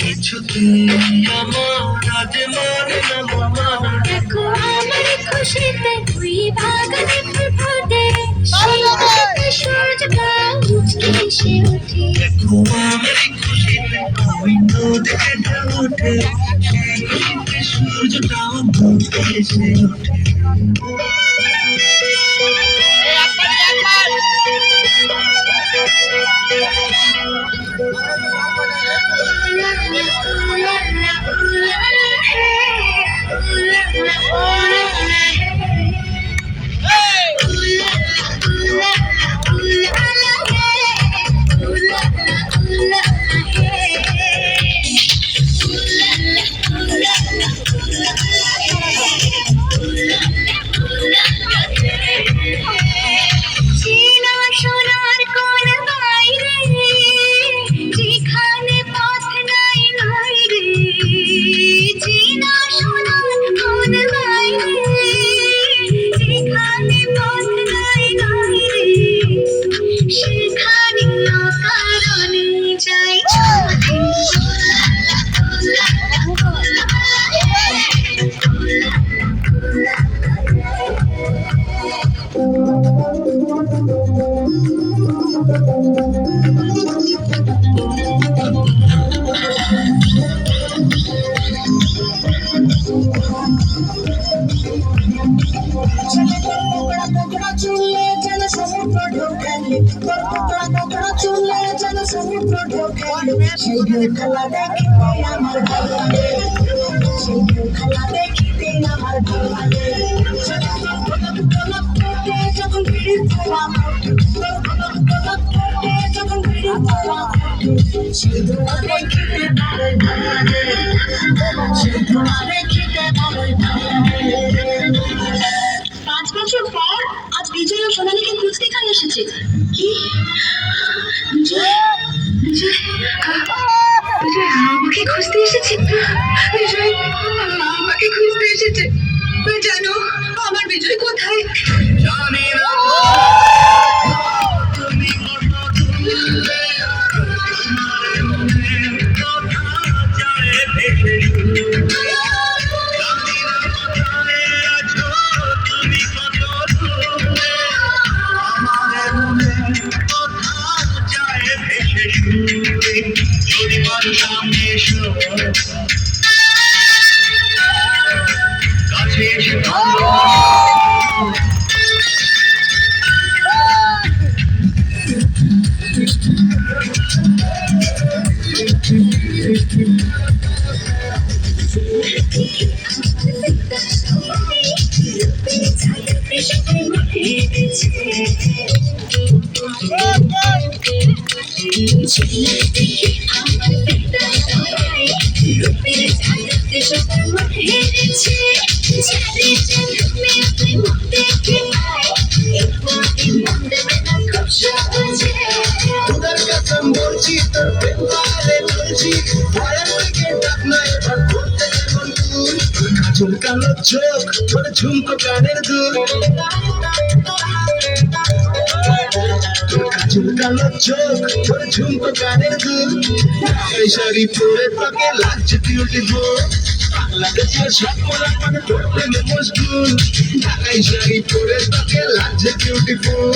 কিছুতে আমার আজ মানে না মানা দেখো আমার খুশিতে তুই বাগানে ফুল ফোটে সূর্যটা উঠে এসে ওঠে দেখো আমার খুশিতে ওই নদীতে ঢেউ ওঠে সেই খুশিতে সূর্যটা উঠে এসে ওঠে খেলা দেখিতে আমার ভালো লাগে খেলা দেখিতে আমার ভালো লাগে যখন ভিড় খেলা যখন ভিড় খেলা শুধু দেখিতে ভালো লাগে শুধু দেখিতে ভালো লাগে 5 বছর পর আজ বিজয় ও সোনালীকে খুঁজতে এখানে এসেছে কি বিজয় বিজয় আমাকে খুঁজতে এসেছে বিজয় আমাকে খুঁজতে এসেছে জানো আমার বিজয় কোথায় জানি না ঝুমকানো চোখ তোর ঝুমকো গানের দুল ঝুমকানো চোখ তোর ঝুমকো গানের দুল এই শাড়ি পরে তোকে লাগছে বিউটিফুল বাংলাদেশের সব পোলা মানে তোর প্রেমে মশগুল ঢাকাই শাড়ি পরে তোকে লাগছে বিউটিফুল